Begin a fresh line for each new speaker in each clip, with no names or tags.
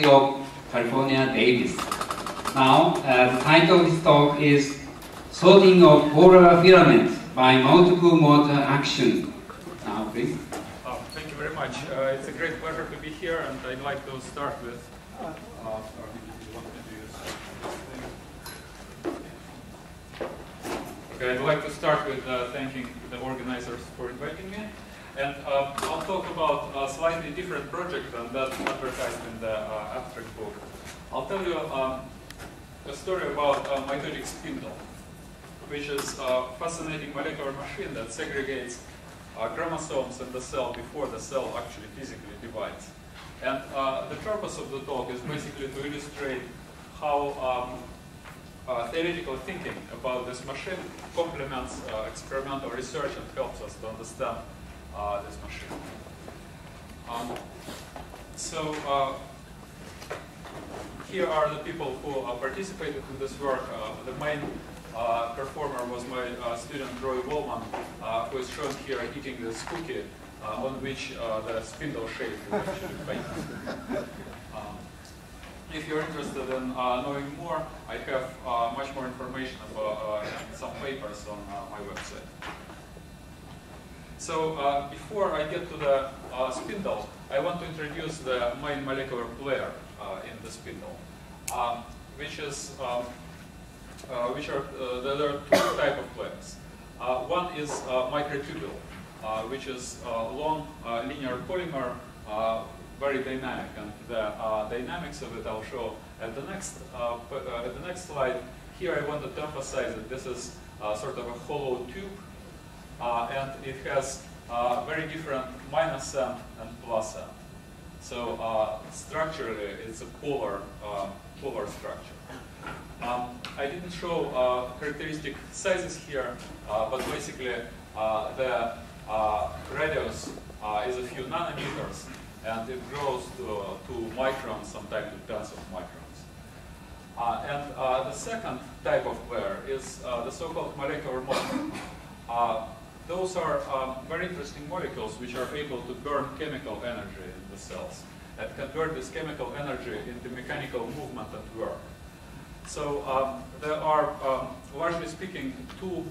of California, Davis. Now, the title of this talk is Sorting of Polar Filaments by Multiple Motor Action. Now, please.
Thank you very much. It's a great pleasure to be here, and I'd like to start with. Okay, I'd like to start with thanking the organizers for inviting me. And I'll talk about a slightly different project than that advertised in the abstract book. I'll tell you a story about mitotic spindle, which is a fascinating molecular machine that segregates chromosomes in the cell before the cell actually physically divides. And the purpose of the talk is basically to illustrate how theoretical thinking about this machine complements experimental research and helps us to understand this machine. Here are the people who participated in this work. The main performer was my student Roy Wallman, who is shown here eating this cookie on which the spindle shape is actually painted. If you're interested in knowing more, I have much more information about some papers on my website. So before I get to the spindle, I want to introduce the main molecular player in the spindle, there are two types of players. One is microtubule, which is long linear polymer, very dynamic, and the dynamics of it I'll show at the next slide. Here I wanted to emphasize that this is sort of a hollow tube. And it has very different minus end and plus end. So structurally, it's a polar structure. I didn't show characteristic sizes here, but basically the radius is a few nanometers, and it grows to microns, sometimes to tens of microns. And the second type of player is the so-called molecular model. Those are very interesting molecules which are able to burn chemical energy in the cells and convert this chemical energy into mechanical movement and work. So there are, largely speaking, two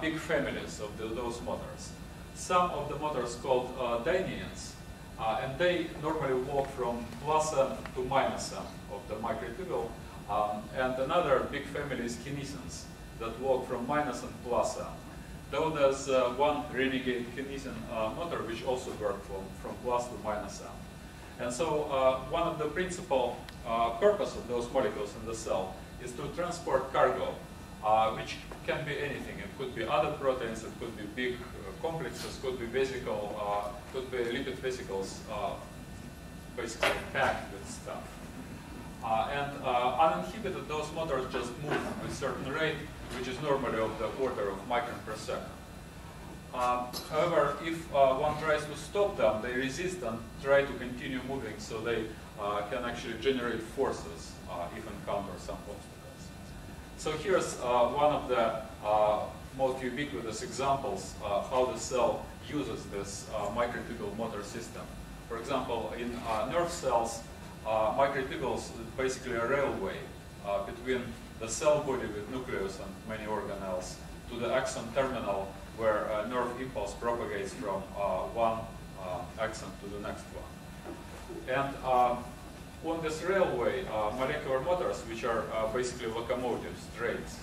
big families of those motors. Some of the motors called dyneins, and they normally walk from plus end to minus end of the microtubule. And another big family is kinesins that walk from minus and plus end. Though there's one renegade kinesin motor which also works from plus to minus end. And so one of the principal purpose of those molecules in the cell is to transport cargo, which can be anything. It could be other proteins, it could be big complexes, could be vesicle, could be lipid vesicles, basically packed with stuff. Uninhibited, those motors just move at a certain rate, which is normally of the order of micron per second. However, if one tries to stop them, they resist and try to continue moving, so they can actually generate forces if encounter some obstacles. So here's one of the most ubiquitous examples of how the cell uses this microtubule motor system. For example, in nerve cells, microtubules is basically a railway between the cell body with nucleus and many organelles to the axon terminal, where a nerve impulse propagates from one axon to the next one. And on this railway, molecular motors, which are basically locomotives, trains,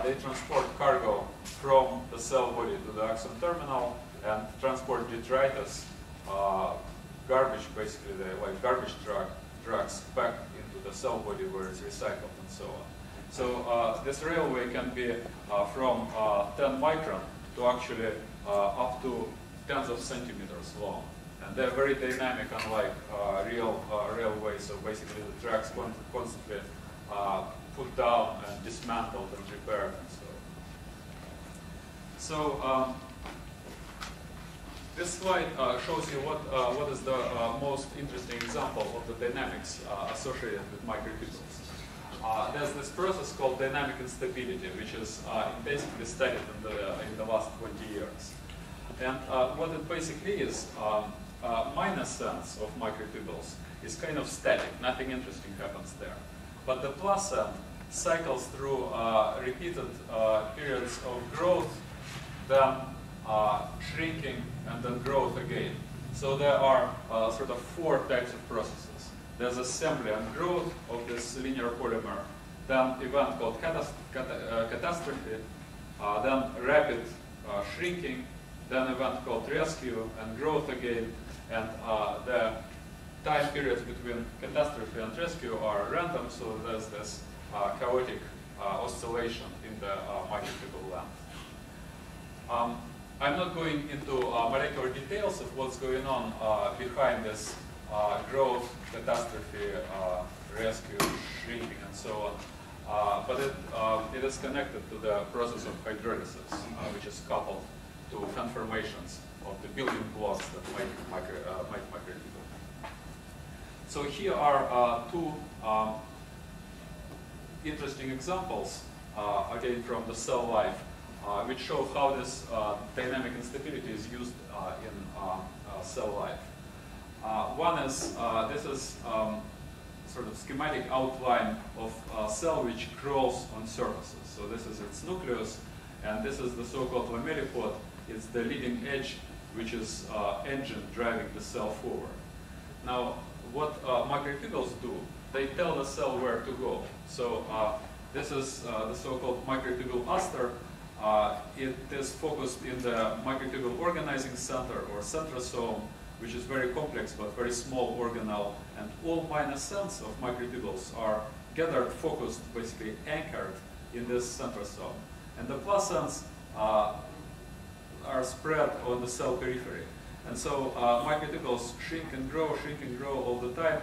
they transport cargo from the cell body to the axon terminal and transport detritus, garbage, basically like garbage trucks back into the cell body where it's recycled and so on. So this railway can be from 10 micron to actually up to tens of centimeters long. And they're very dynamic, unlike real railways. So basically the tracks constantly put down and dismantled and repaired and so on. So this slide shows you what is the most interesting example of the dynamics associated with microtubules. There's this process called dynamic instability, which is basically studied in the last 20 years. And what it basically is, minus ends of microtubules is kind of static. Nothing interesting happens there. But the plus end cycles through repeated periods of growth, then shrinking, and then growth again. So there are sort of 4 types of processes. There's assembly and growth of this linear polymer, then event called catastrophe, then rapid shrinking, then event called rescue, and growth again, and the time periods between catastrophe and rescue are random, so there's this chaotic oscillation in the microtubule length. I'm not going into molecular details of what's going on behind this growth, catastrophe, rescue, shrinking, and so on. But it is connected to the process of hydrolysis, which is coupled to conformations of the building blocks that make microtubule. So here are 2 interesting examples, again from the cell life, which show how this dynamic instability is used in cell life. One is, this is sort of schematic outline of a cell which crawls on surfaces. So this is its nucleus, and this is the so-called lamellipod. It's the leading edge, which is engine driving the cell forward. Now, what microtubules do, they tell the cell where to go. So this is the so-called microtubule aster. It is focused in the microtubule organizing center, or centrosome, which is very complex but very small organelle, and all minus ends of microtubules are gathered, focused, basically anchored in this centrosome. And the plus ends are spread on the cell periphery. And so microtubules shrink and grow all the time,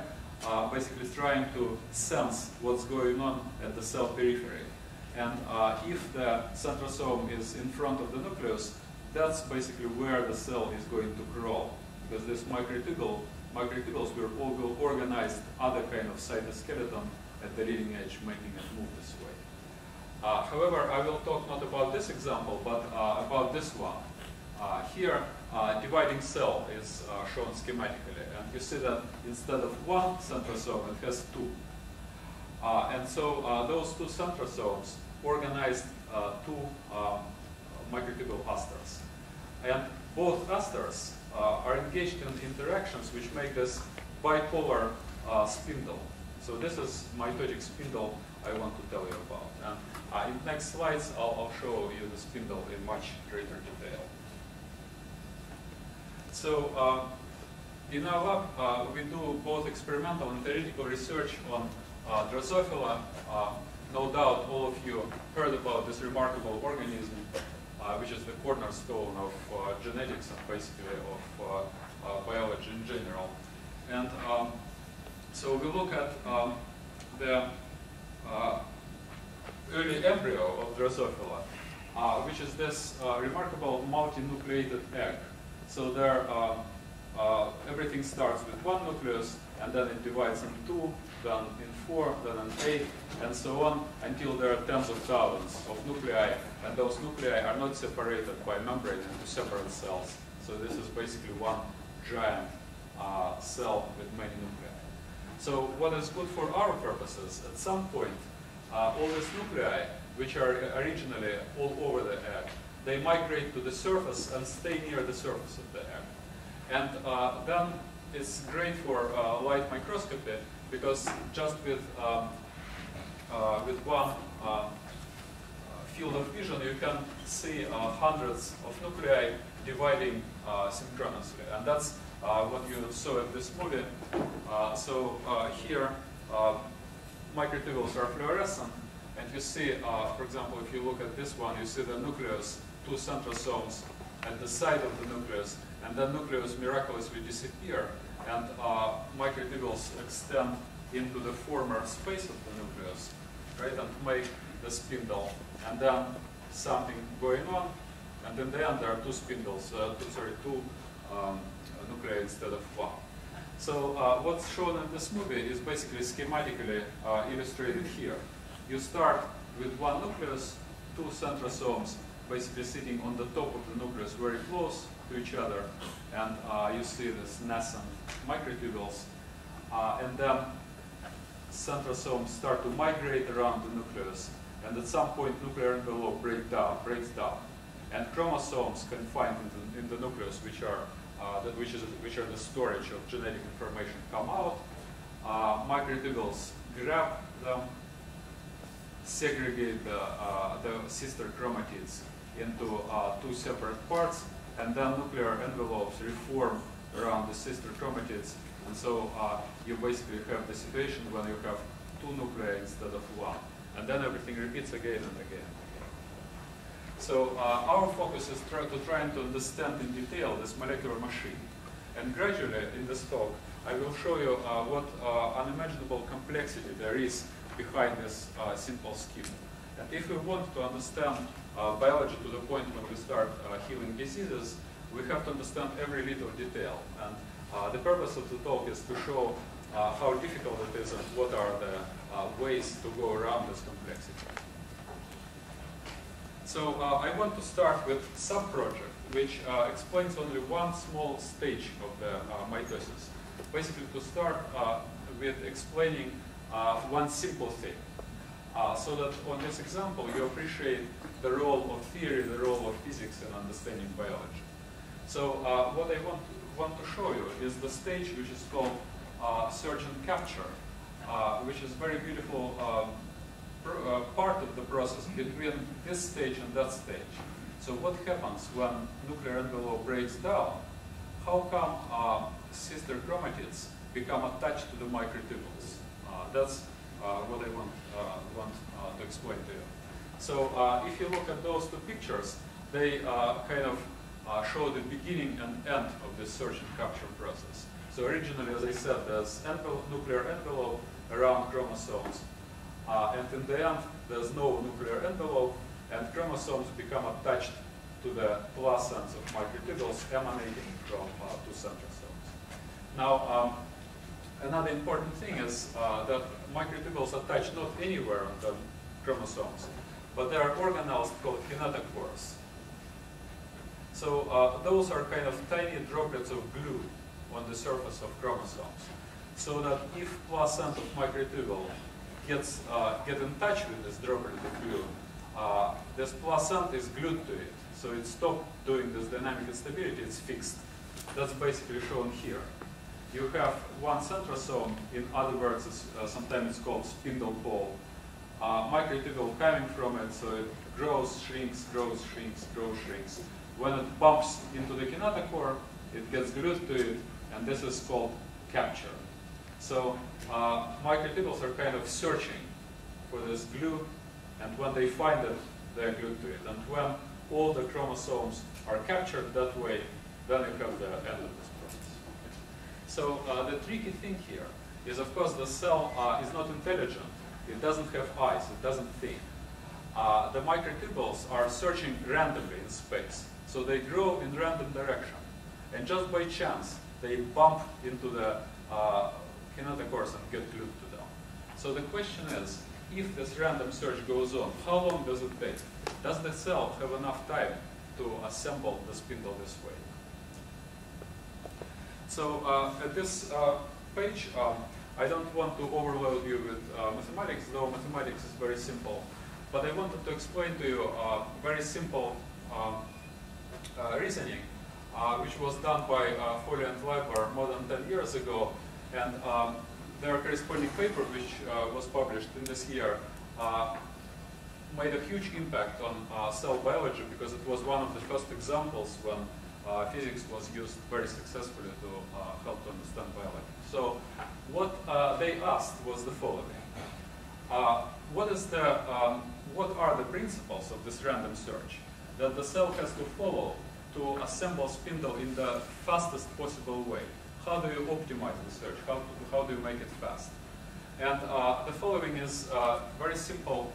basically trying to sense what's going on at the cell periphery. And if the centrosome is in front of the nucleus, that's basically where the cell is going to grow. Because this microtubules will organize other kind of cytoskeleton at the leading edge, making it move this way. However, I will talk not about this example, but about this one. Here, dividing cell is shown schematically, and you see that instead of 1 centrosome, it has 2. And so those 2 centrosomes organized 2 microtubule asters. And both asters are engaged in interactions which make this bipolar spindle. So this is mitotic spindle I want to tell you about. And in next slides, I'll show you the spindle in much greater detail. So in our lab, we do both experimental and theoretical research on Drosophila. No doubt all of you heard about this remarkable organism, which is the cornerstone of genetics and basically of biology in general. And so we look at the early embryo of Drosophila, which is this remarkable multinucleated egg. So there, everything starts with 1 nucleus, and then it divides in 2, then in 4, then in 8, and so on, until there are tens of thousands of nuclei, and those nuclei are not separated by membrane into separate cells. So this is basically one giant cell with many nuclei. So what is good for our purposes, at some point, all these nuclei, which are originally all over the egg, they migrate to the surface and stay near the surface of the egg. And then it's great for light microscopy, because just with one field of vision, you can see hundreds of nuclei dividing synchronously. And that's what you saw in this movie. Here, microtubules are fluorescent, and you see, for example, if you look at this one, you see the nucleus, 2 centrosomes at the side of the nucleus, and the nucleus miraculously disappear, and microtubules extend into the former space of the nucleus, right, and make the spindle, and then something going on, and in the end there are 2 spindles, two nuclei instead of 1. So what's shown in this movie is basically schematically illustrated here. You start with 1 nucleus, 2 centrosomes, basically sitting on the top of the nucleus very close to each other, and you see this nascent microtubules. and then centrosomes start to migrate around the nucleus, and at some point nuclear envelope breaks down, and chromosomes confined in the nucleus, which are the storage of genetic information, come out. Microtubules grab them, segregate the sister chromatids into two separate parts, and then nuclear envelopes reform around the sister chromatids. And so you basically have the situation when you have two nuclei instead of one. And then everything repeats again and again. So our focus is trying to understand in detail this molecular machine. And gradually in this talk, I will show you what unimaginable complexity there is behind this simple scheme. And if we want to understand biology to the point when we start healing diseases, we have to understand every little detail. And the purpose of the talk is to show how difficult it is and what are the ways to go around this complexity. So I want to start with sub-project, which explains only one small stage of the mitosis. Basically, to start with explaining one simple thing, so that on this example you appreciate the role of theory, the role of physics in understanding biology. So what I want to show you is the stage which is called search and capture, which is very beautiful part of the process between this stage and that stage. So what happens when nuclear envelope breaks down? How come sister chromatids become attached to the microtubules? That's what I want to explain to you. So if you look at those two pictures, they kind of show the beginning and end of this search and capture process. So originally, as I said, there's nuclear envelope around chromosomes. And in the end, there's no nuclear envelope, and chromosomes become attached to the plus ends of microtubules emanating from two centrosomes. Now, another important thing is that microtubules attach not anywhere on the chromosomes, but there are organelles called kinetochores. So those are kind of tiny droplets of glue on the surface of chromosomes, so that if plus end of microtubule get in touch with this droplet of glue, this plus end is glued to it, so it stops doing this dynamic instability, it's fixed. That's basically shown here. You have one centrosome, in other words, sometimes it's called spindle pole, microtubule coming from it, so it grows, shrinks, grows, shrinks, grows, shrinks. When it bumps into the kinetochore, it gets glued to it, and this is called capture. So microtubules are kind of searching for this glue, and when they find it, they're glued to it. And when all the chromosomes are captured that way, then you have the end of this process. So the tricky thing here is, of course, the cell is not intelligent. It doesn't have eyes. It doesn't think. The microtubules are searching randomly in space. So they grow in random direction. And just by chance, they bump into the kinetochores and get glued to them. So the question is, if this random search goes on, how long does it take? Does the cell have enough time to assemble the spindle this way? So at this page, I don't want to overload you with mathematics, though mathematics is very simple. But I wanted to explain to you very simple reasoning, which was done by Foley and Leiber more than 10 years ago. And their corresponding paper, which was published in this year, made a huge impact on cell biology, because it was one of the first examples when physics was used very successfully to help to understand biology. So what they asked was the following. What are the principles of this random search that the cell has to follow to assemble spindle in the fastest possible way? How do you optimize the search? How do you make it fast? And the following is a very simple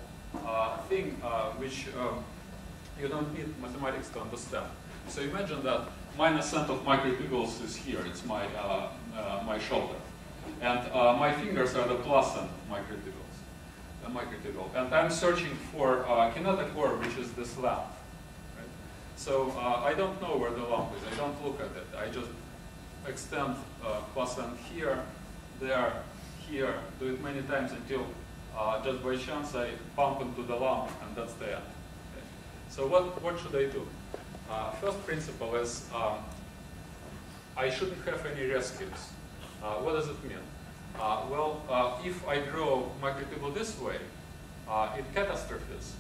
thing which you don't need mathematics to understand. So imagine that my ascent of microtubules is here. It's my my shoulder, and my fingers are the plus end of microtubule. And I'm searching for kinetochore, which is this lump. Right? So I don't know where the lump is. I don't look at it. I just extend plus end here, there, here, do it many times until just by chance I bump into the lump, and that's the end. Okay. So what should I do? First principle is I shouldn't have any rescues. What does it mean? If I grow microtubule this way, it catastrophes,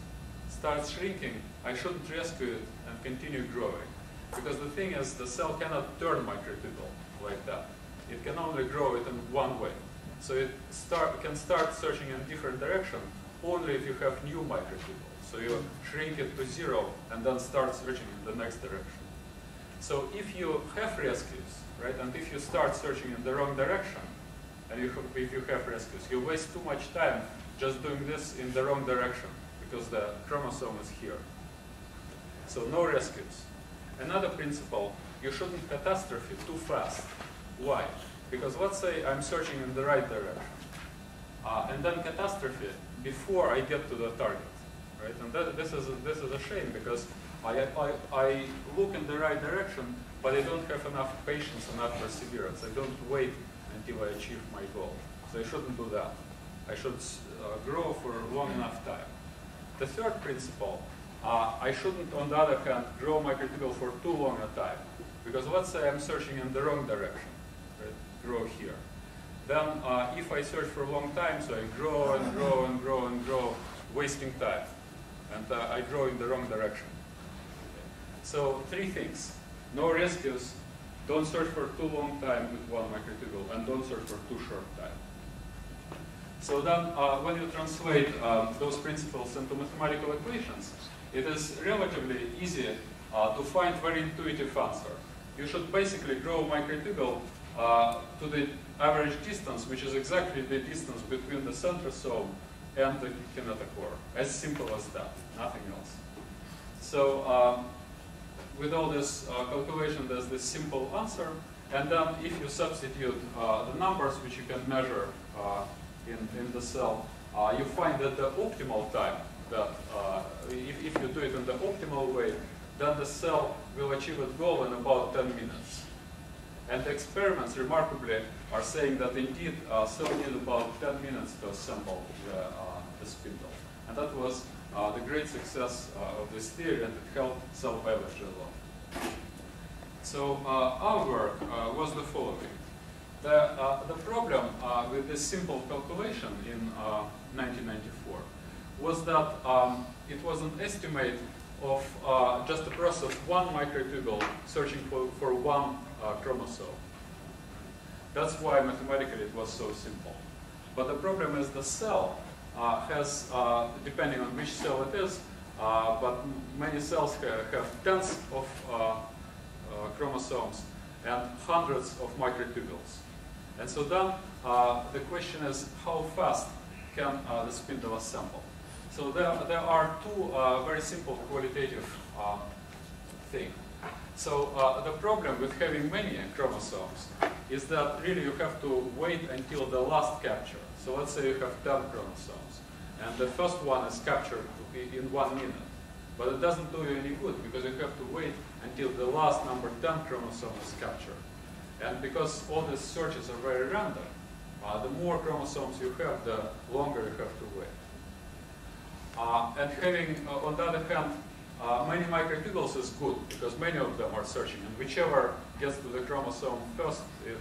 starts shrinking, I shouldn't rescue it and continue growing. Because the thing is, the cell cannot turn microtubule like that. It can only grow it in one way. So it can start searching in different direction only if you have new microtubule. So you shrink it to 0 and then start searching in the next direction. So if you have rescues, right, and if you start searching in the wrong direction, and if you have rescues, you waste too much time just doing this in the wrong direction because the chromosome is here. So no rescues. Another principle, you shouldn't catastrophe too fast. Why? Because let's say I'm searching in the right direction, and then catastrophe before I get to the target, right? And this is a shame because I look in the right direction, but I don't have enough patience, enough perseverance. I don't wait until I achieve my goal. So I shouldn't do that. I should grow for long enough time. The third principle, I shouldn't, on the other hand, grow microtubule for too long a time. Because let's say I'm searching in the wrong direction, right? Grow here. Then if I search for a long time, so I grow and grow and grow and grow, wasting time. And I grow in the wrong direction. Okay. So 3 things. No rescues, don't search for too long time with one microtubule, and don't search for too short time. So then when you translate those principles into mathematical equations, it is relatively easy to find very intuitive answer. You should basically grow microtubule to the average distance, which is exactly the distance between the centrosome and the kinetochore. As simple as that, nothing else. So with all this calculation, there's this simple answer. And then if you substitute the numbers which you can measure in the cell, you find that the optimal time, that if you do it in the optimal way, then the cell will achieve its goal in about 10 minutes. And the experiments, remarkably, are saying that indeed cell need about 10 minutes to assemble the spindle. And that was the great success of this theory, and it helped cell biology a lot. So our work was the following. The problem with this simple calculation in 1994 was that it was an estimate of just the process of one microtubule searching for one chromosome. That's why mathematically it was so simple. But the problem is the cell has, depending on which cell it is, but many cells have tens of chromosomes and hundreds of microtubules. And so then the question is, how fast can the spindle assemble? So there are 2 very simple qualitative things. So the problem with having many chromosomes is that really you have to wait until the last capture. So let's say you have 10 chromosomes, and the first one is captured in 1 minute. But it doesn't do you any good, because you have to wait until the last number 10 chromosome is captured. And because all these searches are very random, the more chromosomes you have, the longer you have to wait. And having, on the other hand, many microtubules is good, because many of them are searching, and whichever gets to the chromosome first, it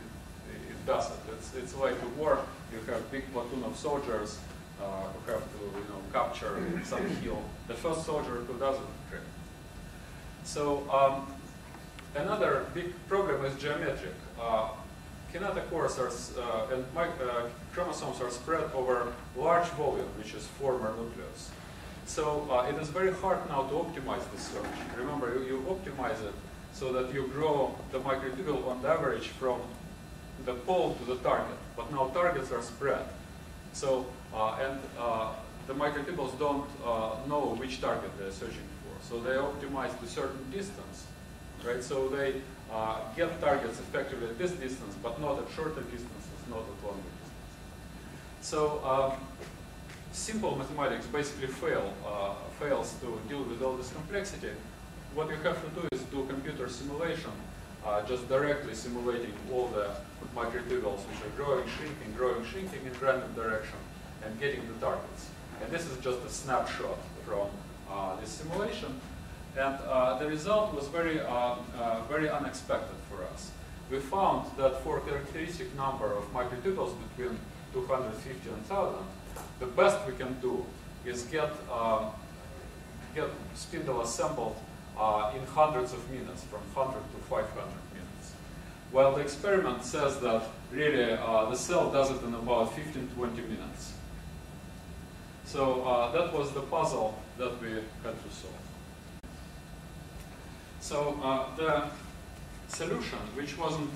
does it. It's like a war. You have a big platoon of soldiers who have to capture some hill. The first soldier who does it, great. So another big problem is geometric. Kinetochores and chromosomes are spread over large volume, which is former nucleus. So it is very hard now to optimize this search. Remember, you optimize it so that you grow the microtubule on the average from the pole to the target. But now targets are spread. So, the microtubules don't know which target they're searching for. So they optimize to certain distance, right? So they get targets effectively at this distance, but not at shorter distances, not at longer distances. So simple mathematics basically fails to deal with all this complexity. What you have to do is do computer simulation just directly simulating all the microtubules which are growing, shrinking in random direction, and getting the targets. And this is just a snapshot from this simulation. And the result was very unexpected for us. We found that for a characteristic number of microtubules between 250 and 1,000, the best we can do is get spindle assembled in hundreds of minutes, from 100 to 500 minutes. While the experiment says that really the cell does it in about 15-20 minutes. So that was the puzzle that we had to solve. So the solution, which wasn't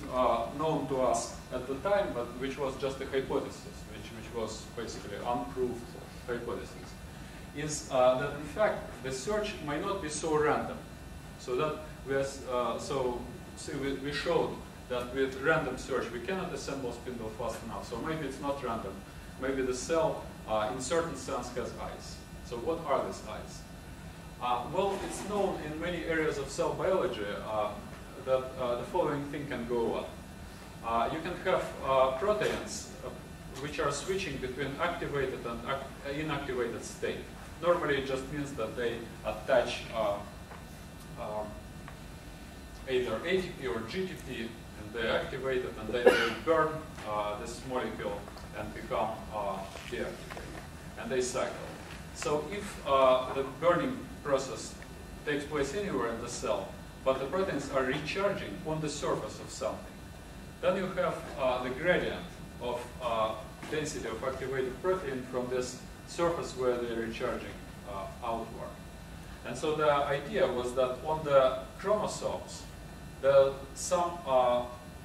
known to us at the time, but which was just a hypothesis, which was basically unproved hypothesis, is that in fact the search might not be so random. So that we showed that with random search we cannot assemble spindle fast enough. So maybe it's not random. Maybe the cell, in certain sense, has eyes. So what are these eyes? Well, it's known in many areas of cell biology that the following thing can go on. You can have proteins which are switching between activated and inactivated state. Normally it just means that they attach either ATP or GTP, and they activate it, and then they burn this molecule and become deactivated, and they cycle. So if the burning process takes place anywhere in the cell, but the proteins are recharging on the surface of something, then you have the gradient of density of activated protein from this surface where they're recharging outward. And so the idea was that on the chromosomes, some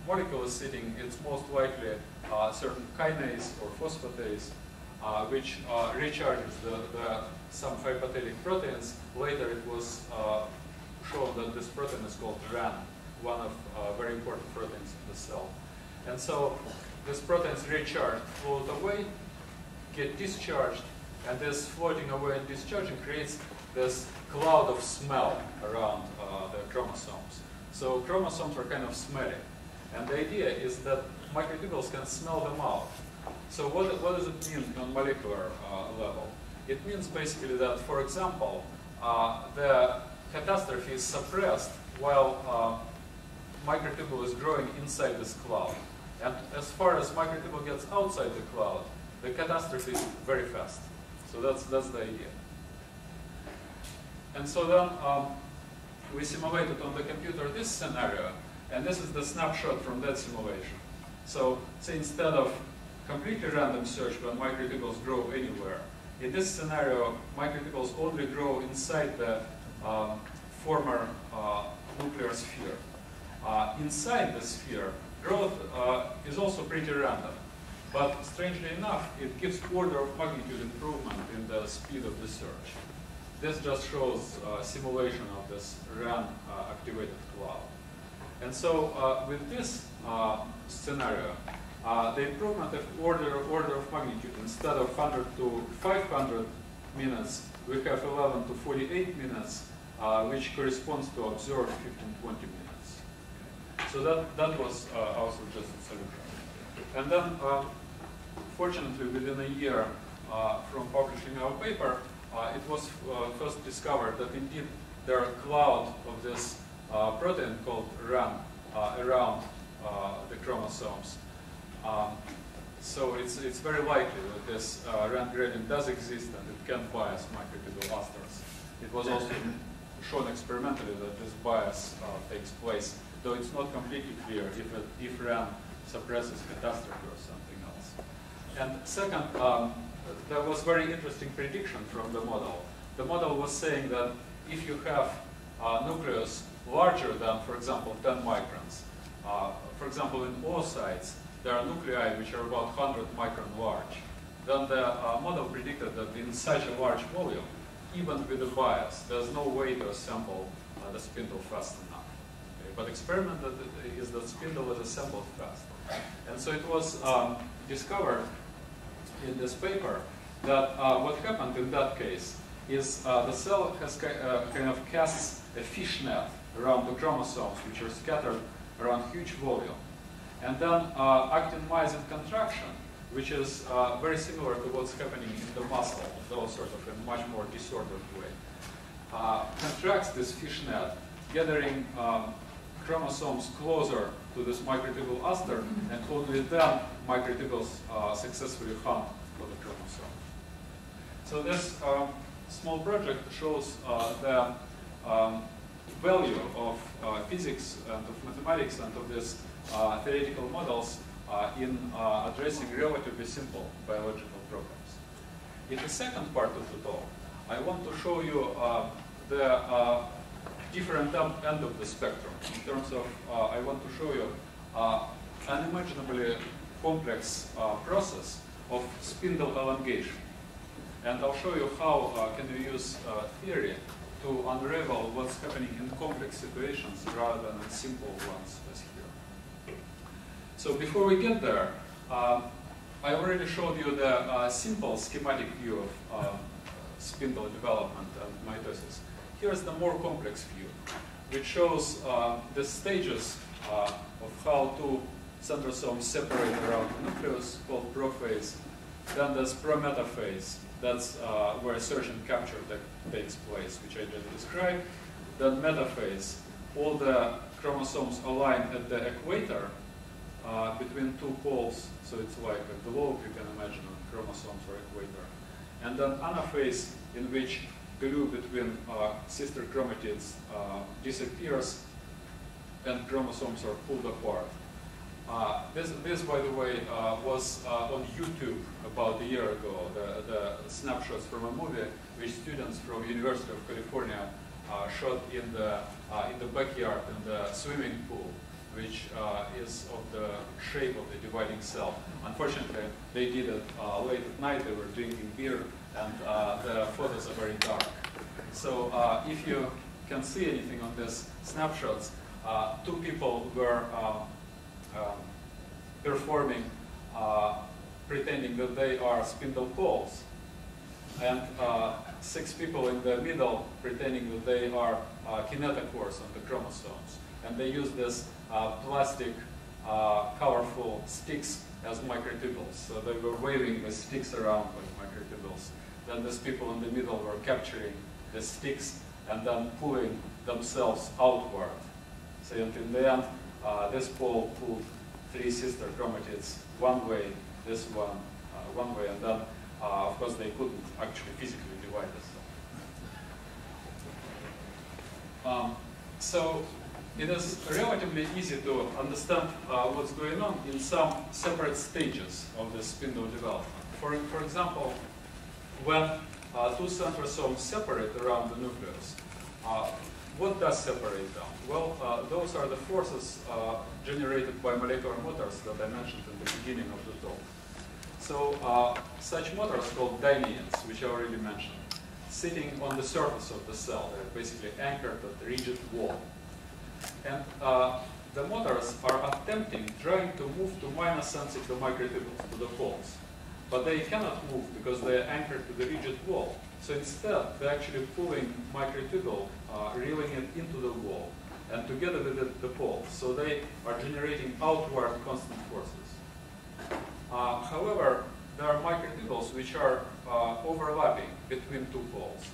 molecule is sitting, it's most likely certain kinase or phosphatase, which recharges some hypothetical proteins. Later it was shown that this protein is called RAN, one of very important proteins in the cell. And so these proteins recharge, float away, get discharged, and this floating away and discharging creates this cloud of smell around the chromosomes. So chromosomes are kind of smelly. And the idea is that microtubules can smell them out. So what does it mean on molecular level? It means basically that, for example, the catastrophe is suppressed while microtubule is growing inside this cloud. And as far as microtubule gets outside the cloud, the catastrophe is very fast. So that's the idea. And so then we simulated on the computer this scenario, and this is the snapshot from that simulation. So say instead of completely random search when microtubules grow anywhere, in this scenario, microtubules only grow inside the former nuclear sphere. Inside the sphere, growth is also pretty random. But strangely enough, it gives order of magnitude improvement in the speed of the search. This just shows simulation of this RAN activated cloud. And so with this scenario, the improvement of order of magnitude, instead of 100 to 500 minutes, we have 11 to 48 minutes, which corresponds to observed 15-20 minutes. Okay. So that was our suggested solution. And then, fortunately, within a year from publishing our paper, it was first discovered that indeed there are a cloud of this protein called RAN around the chromosomes. So it's very likely that this RAN gradient does exist and it can bias microtubule asters. It was also shown experimentally that this bias takes place, though it's not completely clear if RAN suppresses catastrophe or something else. And second, there was very interesting prediction from the model. The model was saying that if you have a nucleus larger than, for example, 10 microns, for example, in oocytes, there are nuclei which are about 100 micron large. Then the model predicted that in such a large volume, even with a bias, there's no way to assemble the spindle fast enough. Okay? But experiment is that spindle is assembled fast. And so it was discovered in this paper that what happened in that case is the cell has kind of casts a fishnet around the chromosomes, which are scattered around huge volume. And then actin-myosin contraction, which is very similar to what's happening in the muscle, though sort of in a much more disordered way. Contracts this fishnet, gathering chromosomes closer to this microtubule aster, and only then microtubules successfully hunt for the chromosome. So this small project shows the value of physics and of mathematics and of these theoretical models in addressing relatively simple biological problems. In the second part of the talk, I want to show you the different end of the spectrum. In terms of, I want to show you unimaginably complex process of spindle elongation. And I'll show you how can you use theory to unravel what's happening in complex situations rather than in simple ones as here. So before we get there, I already showed you the simple schematic view of spindle development and mitosis. Here's the more complex view, which shows the stages of how two centrosomes separate around the nucleus, called prophase. Then there's prometaphase. That's where search and capture takes place, which I just described. Then metaphase. All the chromosomes align at the equator between two poles. So it's like a globe, you can imagine, of chromosomes or equator. And then anaphase, in which glue between sister chromatids disappears and chromosomes are pulled apart. This, by the way, was on YouTube about a year ago, the snapshots from a movie which students from University of California shot in the backyard in the swimming pool, which is of the shape of the dividing cell. Unfortunately, they did it late at night. They were drinking beer, and the photos are very dark. So if you can see anything on these snapshots, two people were performing, pretending that they are spindle poles, and 6 people in the middle pretending that they are kinetochores on the chromosomes. And they use this plastic, colorful sticks as microtubules. So they were waving the sticks around like microtubules. Then these people in the middle were capturing the sticks and then pulling themselves outward. So in the end, this pole pulled 3 sister chromatids one way, this one way, and then, of course, they couldn't actually physically divide this. So it is relatively easy to understand what's going on in some separate stages of the spindle development. For example, when 2 centrosomes separate around the nucleus, what does separate them? Well, those are the forces generated by molecular motors that I mentioned in the beginning of the talk. So such motors called dyneins, which I already mentioned, sitting on the surface of the cell. They're basically anchored at the rigid wall. And the motors are trying to move to minor sensitive microtubules, to the poles. But they cannot move because they are anchored to the rigid wall. So instead, they're actually pulling microtubule, reeling it into the wall, and together with the poles. So they are generating outward constant forces. However, there are microtubules which are overlapping between 2 poles.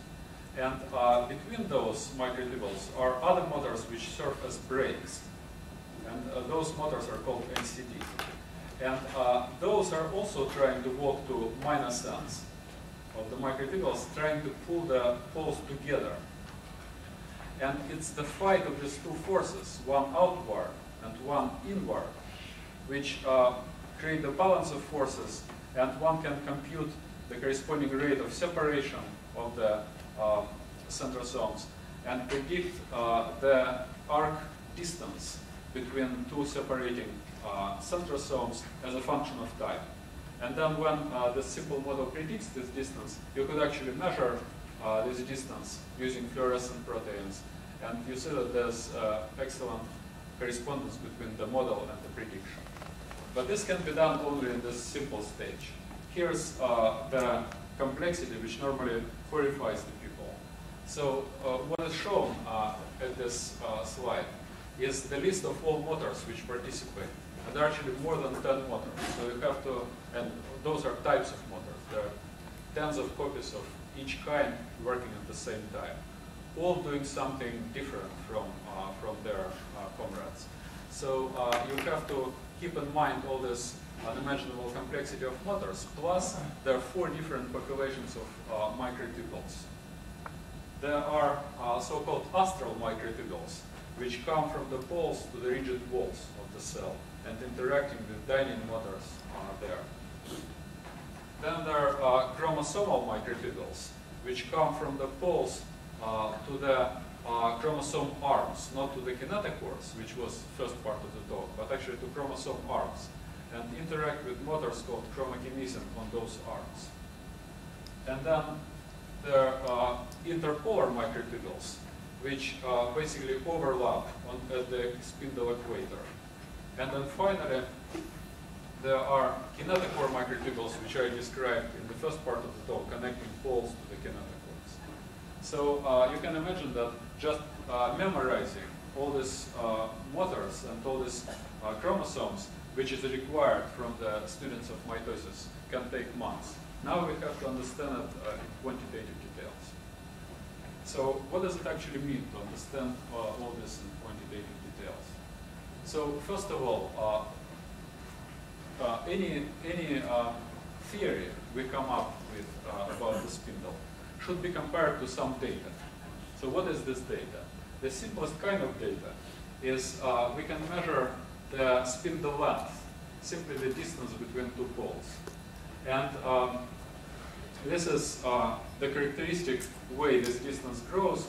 And between those microtubules are other motors which serve as brakes. And those motors are called NCD. And those are also trying to walk to minor sense of the microtubules, trying to pull the poles together. And it's the fight of these 2 forces, one outward and one inward, which create the balance of forces, and one can compute the corresponding rate of separation of the centrosomes and predict the arc distance between 2 separating centrosomes as a function of time. And then when the simple model predicts this distance, you could actually measure this distance using fluorescent proteins. And you see that there's excellent correspondence between the model and the prediction. But this can be done only in this simple stage. Here's the complexity which normally horrifies the people. So what is shown at this slide is the list of all motors which participate. And there are actually more than 10 motors. So you have to, and those are types of motors. There are tens of copies of each kind working at the same time, all doing something different from their comrades. So you have to keep in mind all this unimaginable complexity of motors, plus there are 4 different populations of microtubules. There are so-called astral microtubules, which come from the poles to the rigid walls of the cell and interacting with dynein motors there. Then there are chromosomal microtubules, which come from the poles to the chromosome arms, not to the kinetochores, which was first part of the talk, but actually to chromosome arms, and interact with motors called chromakinesin on those arms. And then there are interpolar microtubules, which basically overlap at the spindle equator. And then finally, there are kinetochore microtubules, which I described in the first part of the talk, connecting poles to the kinetochores. So you can imagine that just memorizing all these motors and all these chromosomes, which is required from the students of mitosis, can take months. Now we have to understand it in quantitative details. So what does it actually mean to understand all this in quantitative details? So first of all, any theory we come up with about the spindle should be compared to some data. So what is this data? The simplest kind of data is we can measure the spindle length, simply the distance between 2 poles. And this is the characteristic way this distance grows.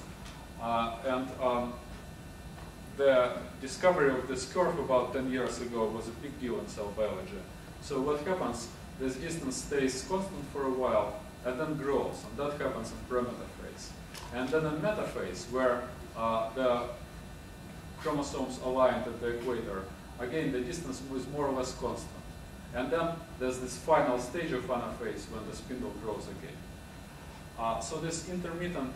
The discovery of this curve about 10 years ago was a big deal in cell biology. So what happens, this distance stays constant for a while and then grows, and that happens in prometaphase. And then in metaphase, where the chromosomes aligned at the equator, again, the distance is more or less constant. And then there's this final stage of anaphase when the spindle grows again. So these intermittent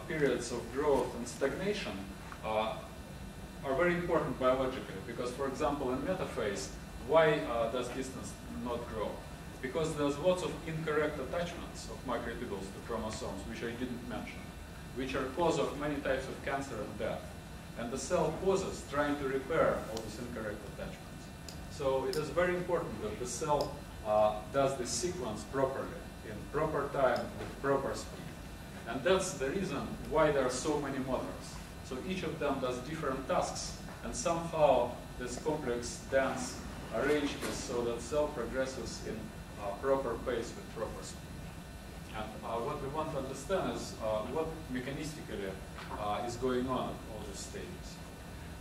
periods of growth and stagnation are very important biologically, because, for example, in metaphase, why does distance not grow? Because there's lots of incorrect attachments of microtubules to chromosomes, which I didn't mention, which are cause of many types of cancer and death. And the cell pauses trying to repair all these incorrect attachments. So it is very important that the cell does this sequence properly, in proper time, with proper speed. And that's the reason why there are so many motors. So each of them does different tasks, and somehow this complex dance arranges so that cell progresses in proper pace with proper speed. And what we want to understand is what mechanistically is going on at all these stages.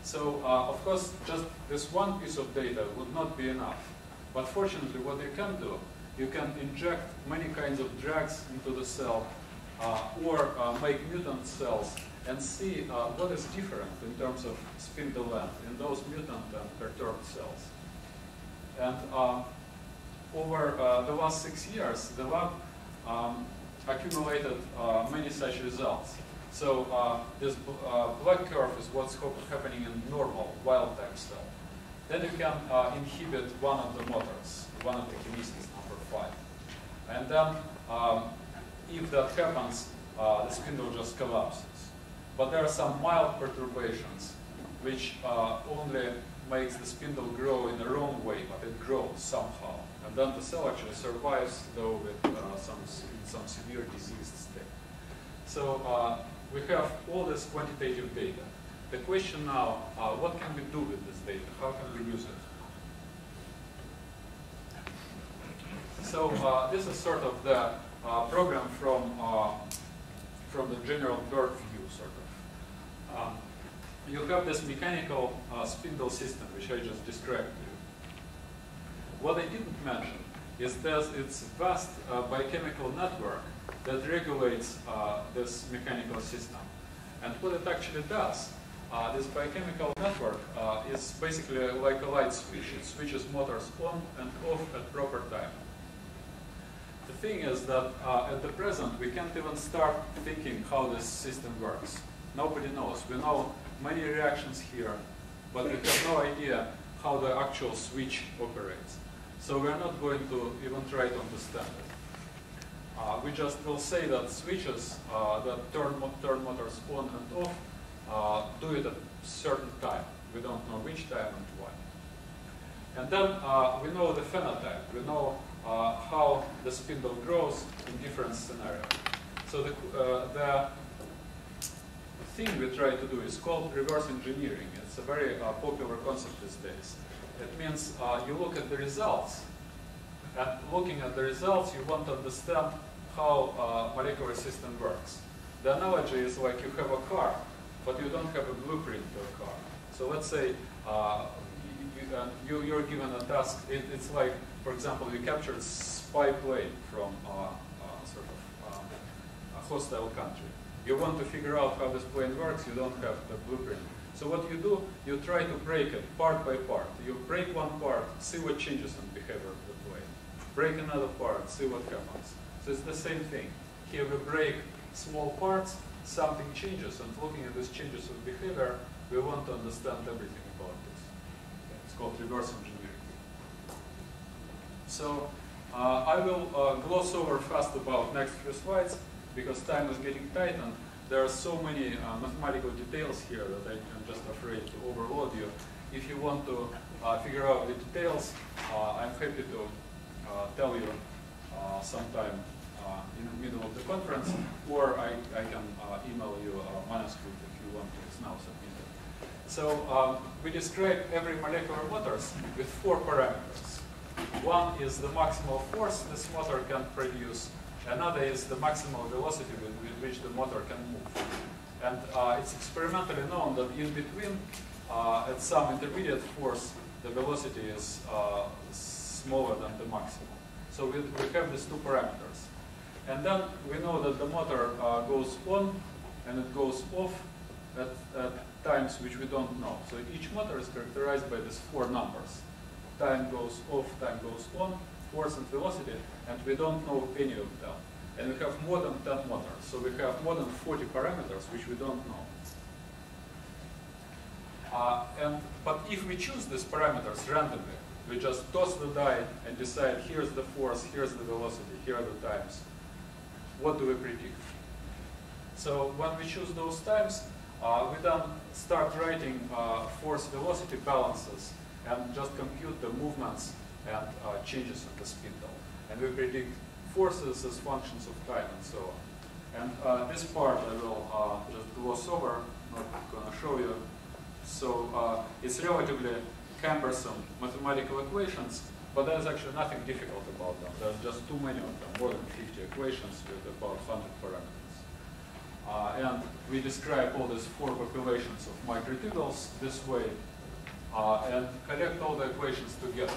So, of course, just this one piece of data would not be enough. But fortunately, what you can do, you can inject many kinds of drugs into the cell or make mutant cells and see what is different in terms of spindle length in those mutant and perturbed cells. And over the last 6 years, the lab accumulated many such results. So this black curve is what's happening in normal wild-type cell. Then you can inhibit one of the motors, one of the kinesis, number 5. And then if that happens, the spindle just collapses. But there are some mild perturbations, which only makes the spindle grow in the wrong way, but it grows somehow. And then the cell actually survives, though with some severe diseased state. So we have all this quantitative data. The question now, what can we do with this data? How can we use it? So this is sort of the program from the general bird view, sort of. You have this mechanical spindle system, which I just described to you. What I didn't mention is there's its vast biochemical network that regulates this mechanical system. And what it actually does, this biochemical network is basically like a light switch. It switches motors on and off at proper time. The thing is that at the present, we can't even start thinking how this system works. Nobody knows. We know many reactions here, but we have no idea how the actual switch operates. So we are not going to even try to understand it. We just will say that switches that turn motors on and off do it at a certain time. We don't know which time and why. And then we know the phenotype. We know how the spindle grows in different scenarios. So the thing we try to do is called reverse engineering. It's a very popular concept these days. It means you look at the results, and looking at the results, you want to understand how molecular system works. The analogy is like you have a car, but you don't have a blueprint to a car. So let's say you're given a task. It's like, for example, you captured spy plane from sort of a hostile country. You want to figure out how this plane works. You don't have the blueprint. So what you do, you try to break it part by part. You break one part, see what changes in behavior of the plane. Break another part, see what happens. So it's the same thing. Here we break small parts, something changes, and looking at these changes of behavior, we want to understand everything about this. It's called reverse engineering. So I will gloss over fast about next few slides because time is getting tight, and there are so many mathematical details here that I'm just afraid to overload you. If you want to figure out the details, I'm happy to tell you sometime in the middle of the conference, or I can email you a manuscript if you want to. It's now submitted. So we describe every molecular motors with 4 parameters. One is the maximal force this motor can produce. Another is the maximal velocity with which the motor can move. And it's experimentally known that in between, at some intermediate force, the velocity is smaller than the maximum. So we have these 2 parameters. And then we know that the motor goes on and it goes off at times which we don't know. So each motor is characterized by these 4 numbers. Time goes off, time goes on, force and velocity, and we don't know any of them. And we have more than 10 motors. So we have more than 40 parameters which we don't know. But if we choose these parameters randomly, we just toss the die and decide here's the force, here's the velocity, here are the times. What do we predict? So when we choose those times, we then start writing force-velocity balances and just compute the movements and changes in the spindle. And we predict forces as functions of time and so on. And this part I will just gloss over, not going to show you. So it's relatively cumbersome mathematical equations, but there's actually nothing difficult about them. There's just too many of them, more than 50 equations with about 100 parameters. And we describe all these 4 populations of microtubules this way and collect all the equations together.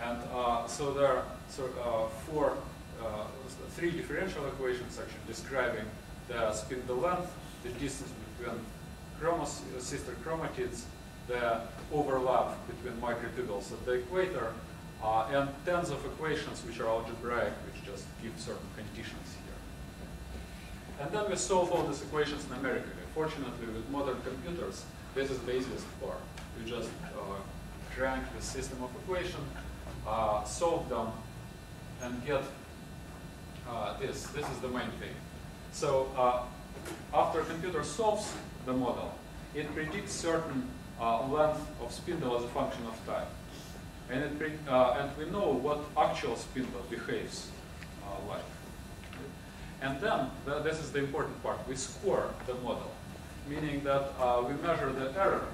And so there are 3 differential equations actually describing the spindle length, the distance between sister chromatids, the overlap between microtubules at the equator, and tens of equations which are algebraic, which just give certain conditions here. And then we solve all these equations numerically. Fortunately, with modern computers, this is the easiest part. You just crank the system of equations, solve them, and get this. This is the main thing. So after a computer solves the model, it predicts certain length of spindle as a function of time. And, and we know what actual spindle behaves like. And then, this is the important part, we score the model, meaning that we measure the error,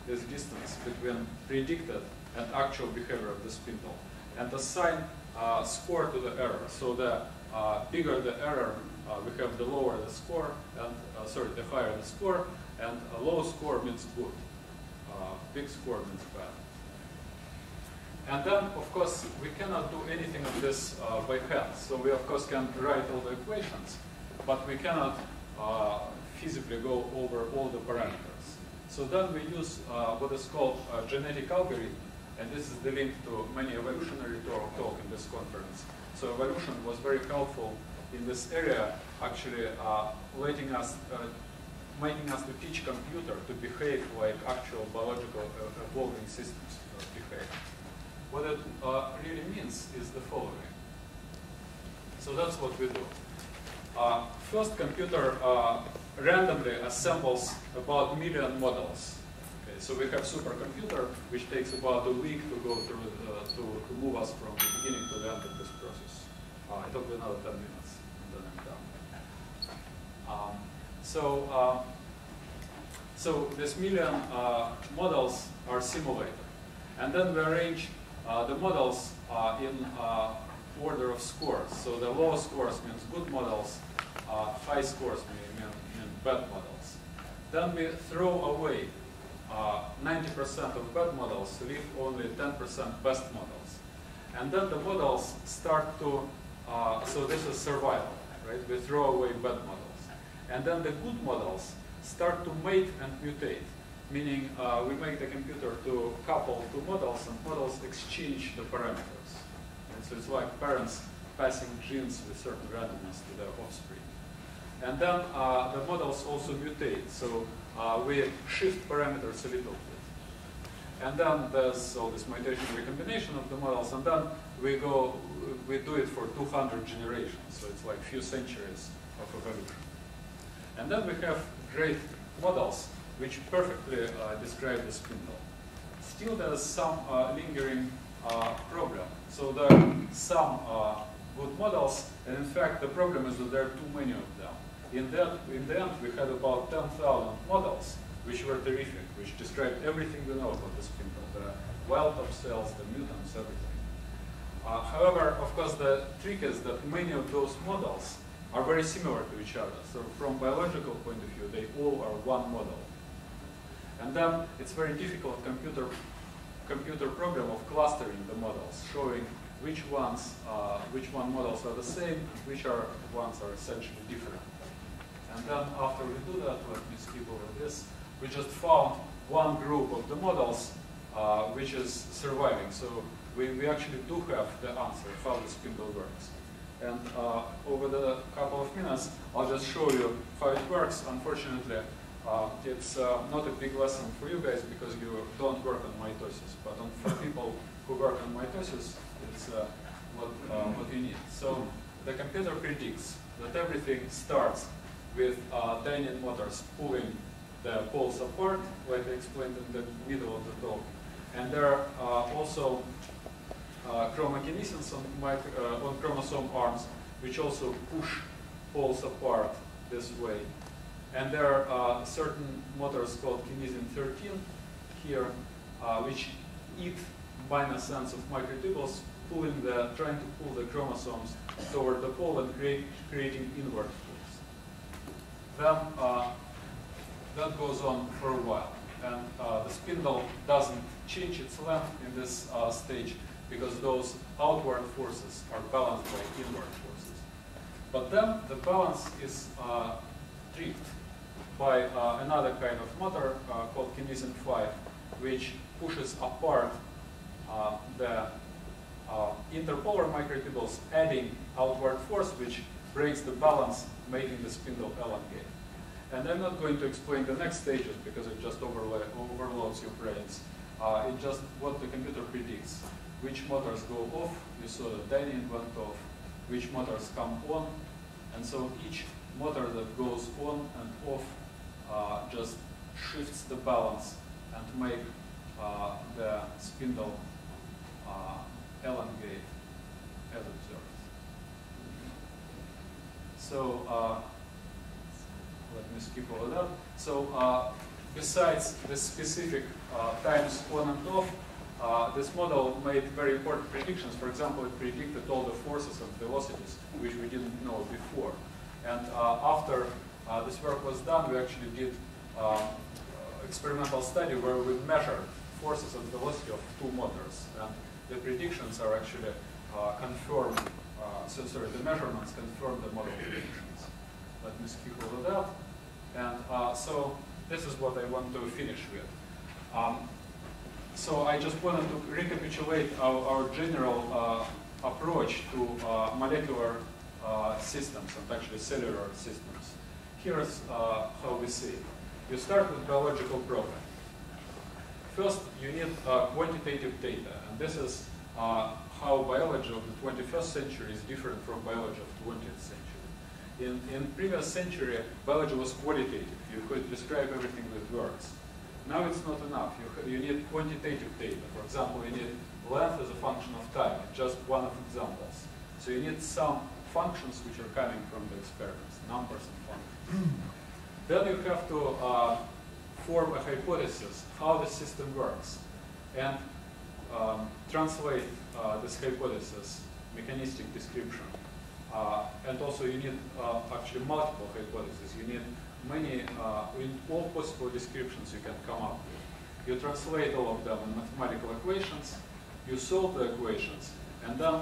this distance between predicted and actual behavior of the spindle, and assign score to the error. So the bigger the error, we have the lower the score, and the higher the score, and a low score means good. Big score means bad. And then, of course, we cannot do anything of this by hand. So we, of course, can write all the equations, but we cannot physically go over all the parameters. So then we use what is called a genetic algorithm, and this is the link to many evolutionary talk in this conference. So evolution was very helpful in this area, actually letting us making us to teach computer to behave like actual biological evolving systems behave. What it really means is the following. So that's what we do. First, computer randomly assembles about 1 million models. Okay, so we have supercomputer, which takes about a week to go through to move us from the beginning to the end of this process. It took another 10 minutes, and then I'm done. So this 1 million models are simulated, and then we arrange the models in order of scores. So the low scores means good models, high scores mean bad models. Then we throw away 90% of bad models, leave only 10% best models. And then the models start to, so this is survival, right? We throw away bad models. And then the good models start to mate and mutate, meaning we make the computer to couple two models, and models exchange the parameters. And so it's like parents passing genes with certain randomness to their offspring. And then the models also mutate, so we shift parameters a little bit. And then there's all this mutation recombination of the models, and then we do it for 200 generations, so it's like a few centuries of evolution. And then we have great models which perfectly describe the spindle. Still there's some lingering problem. So there are some good models, and in fact the problem is that there are too many of them. In the end we had about 10,000 models which were terrific, which described everything we know about the spindle, the wild-type cells, the mutants, everything. However, of course, the trick is that many of those models are very similar to each other. So from biological point of view, they all are one model. And then it's very difficult computer program of clustering the models, showing which one models are the same, which ones are essentially different. And then after we do that, let me skip over this, we just found one group of the models which is surviving. So we actually do have the answer how the spindle works. And over the couple of minutes, I'll just show you how it works. Unfortunately, it's not a big lesson for you guys because you don't work on mitosis. But for people who work on mitosis, it's what you need. So the computer predicts that everything starts with tiny motors pulling the poles apart, like I explained in the middle of the talk. And there are also chromakinesins on chromosome arms, which also push poles apart this way. And there are certain motors called kinesin 13 here, which eat minus ends of microtubules, trying to pull the chromosomes toward the pole and creating inward pulls. Then that goes on for a while, and the spindle doesn't change its length in this stage because those outward forces are balanced by inward forces. But then the balance is tricked by another kind of motor called kinesin 5, which pushes apart the interpolar microtubules, adding outward force, which breaks the balance, making the spindle elongate. And I'm not going to explain the next stages because it just overloads your brains. It's just what the computer predicts. Which motors go off, you saw the dynein went off, which motors come on, and so each motor that goes on and off just shifts the balance and make the spindle elongate as observed. So let me skip over that. So besides the specific times on and off, this model made very important predictions. For example, it predicted all the forces and velocities, which we didn't know before. And after this work was done, we actually did experimental study where we measured forces and velocity of two motors. And the predictions are actually confirmed. The measurements confirm the model predictions. Let me skip over that. And so this is what I want to finish with. So I just wanted to recapitulate our general approach to molecular systems and actually cellular systems. here's how we see it. You start with biological problem. First, you need quantitative data, and this is how biology of the 21st century is different from biology of the 20th century. In previous century, biology was qualitative. You could describe everything with words. Now it's not enough. You need quantitative data. For example, you need length as a function of time, just one of examples. So you need some functions which are coming from the experiments, numbers and functions. Then you have to form a hypothesis how the system works and translate this hypothesis, mechanistic description. And also you need actually multiple hypotheses. You need many, in all possible descriptions you can come up with. You translate all of them in mathematical equations, you solve the equations, and then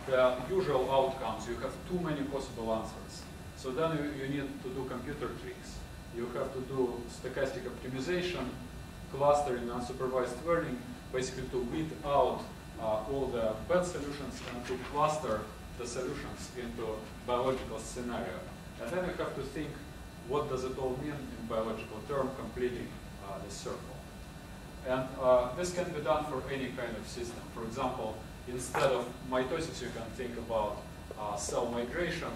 the usual outcomes, you have too many possible answers. So then you need to do computer tricks. You have to do stochastic optimization, clustering, unsupervised learning, basically to weed out all the bad solutions and to cluster the solutions into biological scenario. And then you have to think, what does it all mean in biological term, completing the circle. And this can be done for any kind of system. For example, instead of mitosis, you can think about cell migration,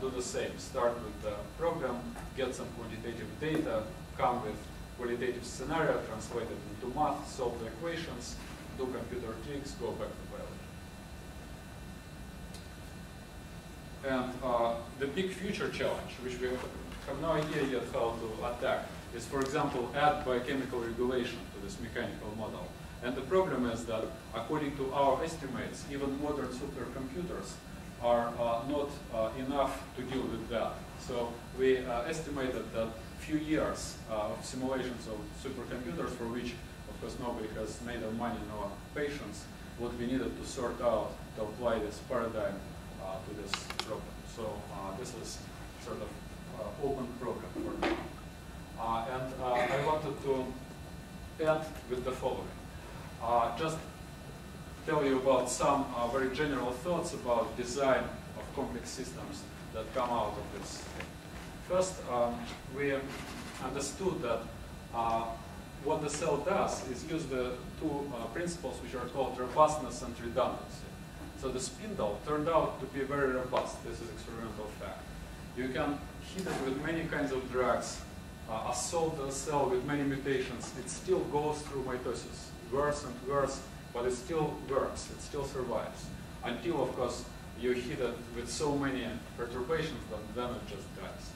do the same. Start with the program, get some quantitative data, come with qualitative scenario, translate it into math, solve the equations, do computer tricks, go back to biology. And the big future challenge, which we have no idea yet how to attack, is, for example, add biochemical regulation to this mechanical model. And the problem is that, according to our estimates, even modern supercomputers are not enough to deal with that. So we estimated that few years of simulations of supercomputers, for which, of course, nobody has neither money nor patience, would be needed to sort out, to apply this paradigm to this problem. So this is sort of open program for now. And I wanted to end with the following. Just tell you about some very general thoughts about design of complex systems that come out of this thing. First, we understood that what the cell does is use the two principles which are called robustness and redundancy. So the spindle turned out to be very robust. This is experimental fact. You can hit it with many kinds of drugs, assault the cell with many mutations. It still goes through mitosis, worse and worse, but it still works, it still survives. Until, of course, you hit it with so many perturbations that then it just dies.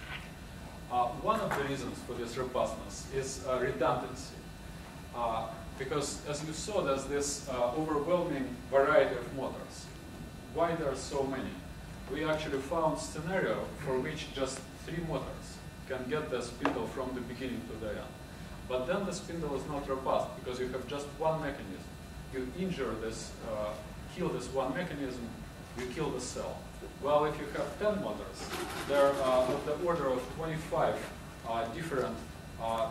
One of the reasons for this robustness is redundancy. Because, as you saw, there's this overwhelming variety of motors. Why there are so many? We actually found a scenario for which just 3 motors can get the spindle from the beginning to the end. But then the spindle is not robust because you have just one mechanism. You injure this, kill this one mechanism, you kill the cell. Well, if you have 10 motors, they're of the order of 25 different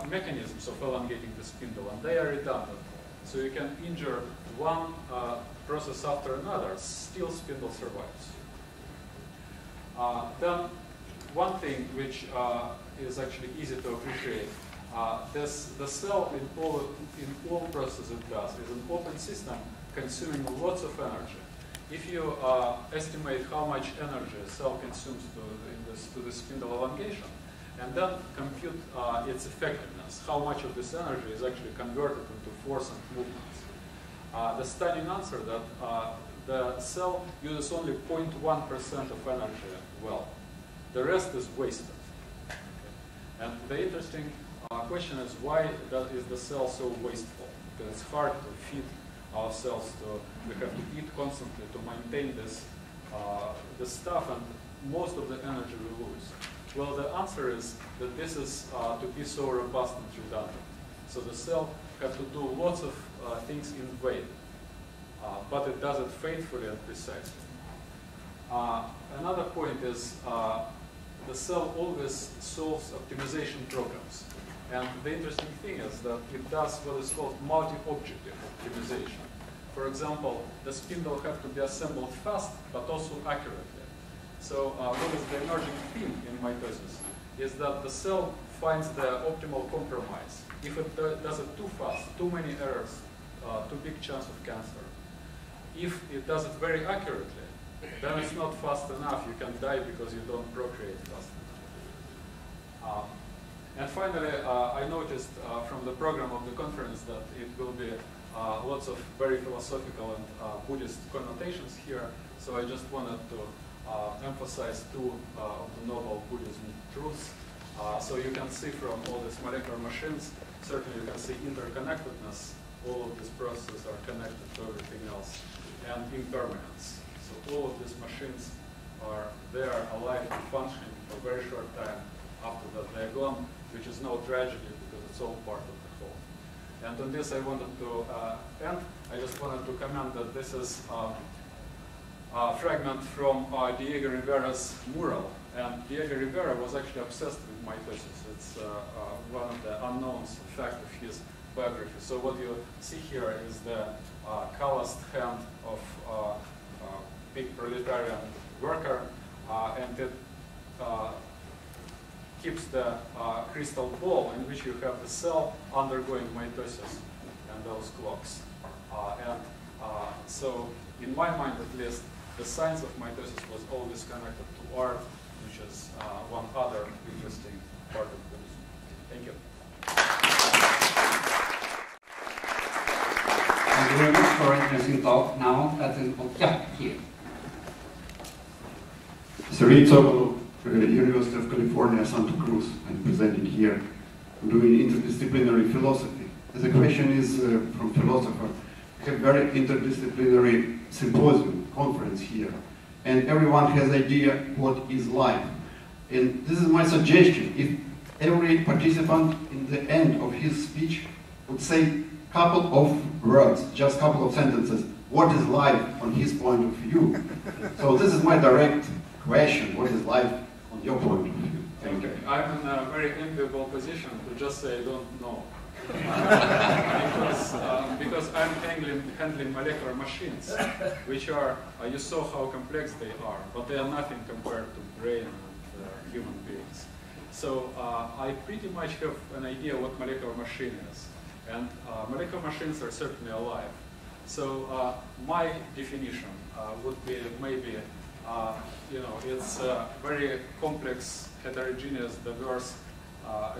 mechanisms of elongating the spindle, and they are redundant. So you can injure one process after another, still spindle survives. Then one thing which is actually easy to appreciate, the cell in all processes it does is an open system consuming lots of energy. If you estimate how much energy a cell consumes to the spindle elongation, and then compute its effectiveness, how much of this energy is actually converted into force and movements, the stunning answer that the cell uses only 0.1% of energy well. The rest is wasted. Okay. And the interesting question is, why is the cell so wasteful? Because it's hard to feed our cells. We have to eat constantly to maintain this stuff, and most of the energy we lose. Well, the answer is that this is to be so robust and redundant. So the cell has to do lots of things in vain, but it does it faithfully and precisely. Another point is the cell always solves optimization programs. And the interesting thing is that it does what is called multi-objective optimization. For example, the spindle has to be assembled fast, but also accurately. So what is the emerging theme in mitosis? is that the cell finds the optimal compromise. If it does it too fast, too many errors, too big chance of cancer. If it does it very accurately, then it's not fast enough. You can die because you don't procreate fast enough. And finally, I noticed from the program of the conference that it will be lots of very philosophical and Buddhist connotations here. So I just wanted to emphasize two of the noble Buddhism truths. So you can see from all these molecular machines, certainly you can see interconnectedness. All of these processes are connected to everything else. And impermanence. So all of these machines are there, alive and functioning for a very short time after that they're gone, which is no tragedy because it's all part of the whole. And on this I wanted to end. I just wanted to comment that this is a fragment from Diego Rivera's mural. And Diego Rivera was actually obsessed with mitosis. It's one of the unknowns fact of his biography. So what you see here is the calloused hand of a big proletarian worker, and it keeps the crystal ball in which you have the cell undergoing mitosis and those clocks. So in my mind at least, the science of mitosis was always connected to art, which is one other interesting part of Buddhism. Thank you.
Thank you very much for an interesting talk. Now, here.
Sorito, University of California, Santa Cruz. I'm presenting here. I'm doing interdisciplinary philosophy. The question is from philosopher. We have very interdisciplinary symposium, conference here, and everyone has idea what is life. And this is my suggestion. If every participant in the end of his speech would say couple of words, just couple of sentences, what is life on his point of view? So this is my direct question, what is life on your point of view? Thank you.
I'm in a very enviable position to just say I don't know. Because I'm handling molecular machines, which are, you saw how complex they are, but they are nothing compared to brain and human beings. So I pretty much have an idea what molecular machine is. And molecular machines are certainly alive. So my definition would be maybe, it's a very complex, heterogeneous, diverse,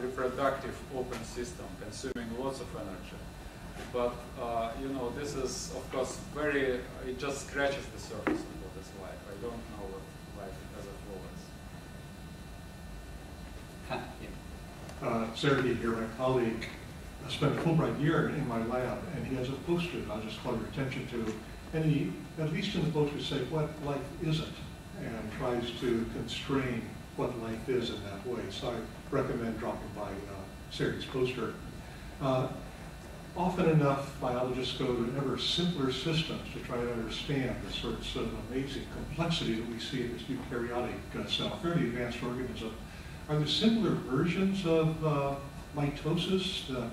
reproductive open system consuming lots of energy. But, this is, of course, it just scratches the surface of what is life. I don't know what life as a whole is.
Sergey here, my colleague, spent a Fulbright year in my lab, and he has a poster I'll just call your attention to. And he, at least in the poster, says what life isn't, and tries to constrain what life is in that way. So I recommend dropping by Sergey's poster. Often enough, biologists go to ever simpler systems to try to understand the sorts of amazing complexity that we see in this eukaryotic cell, fairly advanced organism. Are there simpler versions of mitosis that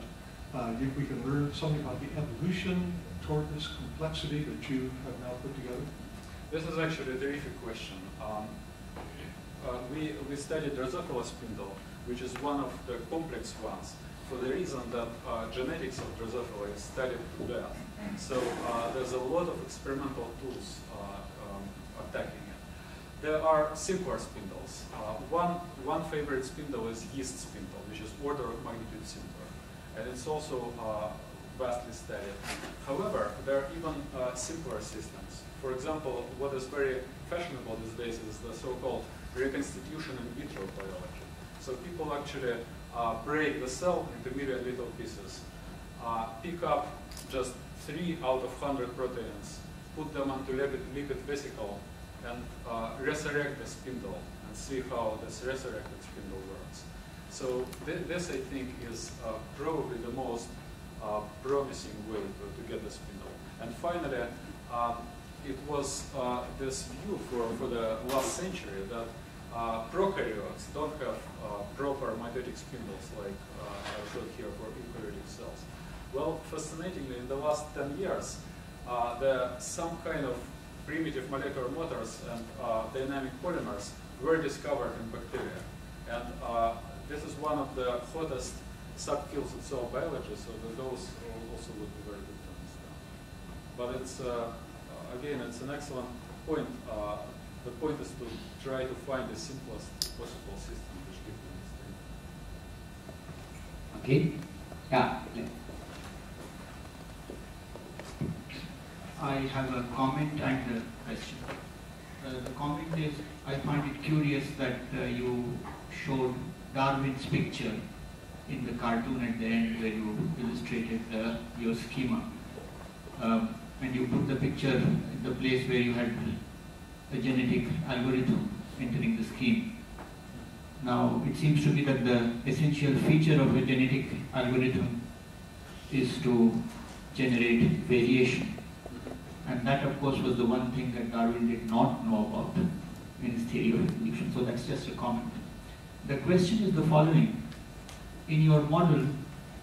we can learn something about the evolution toward this complexity that you have now put together?
This is actually a terrific question. We studied Drosophila spindle, which is one of the complex ones, for the reason that genetics of Drosophila is studied to death. So there's a lot of experimental tools attacking it. There are simpler spindles. One favorite spindle is yeast spindle, which is order of magnitude simpler. And it's also vastly studied. However, there are even simpler systems. For example, what is very fashionable these days is the so-called reconstitution in vitro biology. So people actually break the cell into myriad little pieces, pick up just 3 out of 100 proteins, put them onto lipid vesicle, and resurrect the spindle and see how this resurrected spindle works. So this, I think, is probably the most promising way to get the spindle. And finally, it was this view for the last century that prokaryotes don't have proper mitotic spindles like I showed here for eukaryotic cells. Well, fascinatingly, in the last 10 years, some kind of primitive molecular motors and dynamic polymers were discovered in bacteria. And this is one of the hottest subfields in cell biology, so those also would be very good to understand. But it's, again, it's an excellent point. The point is to try to find the simplest possible system which gives you this thing.
Okay. Yeah.
I have a comment and a question. The comment is, I find it curious that you showed Darwin's picture in the cartoon at the end where you illustrated your schema. And you put the picture in the place where you had a genetic algorithm entering the scheme. Now, it seems to me that the essential feature of a genetic algorithm is to generate variation. And that, of course, was the one thing that Darwin did not know about in his theory of evolution. So that's just a comment. The question is the following. In your model,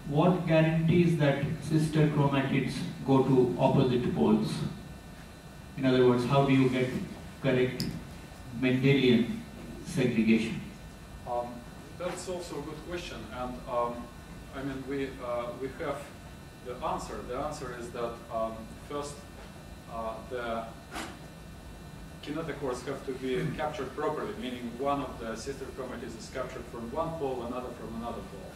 what guarantees that sister chromatids go to opposite poles? In other words, how do you get correct Mendelian segregation?
That's also a good question. And I mean, we have the answer. The answer is that first, the kinetochores have to be captured properly, meaning one of the sister chromatids is captured from one pole, another from another pole.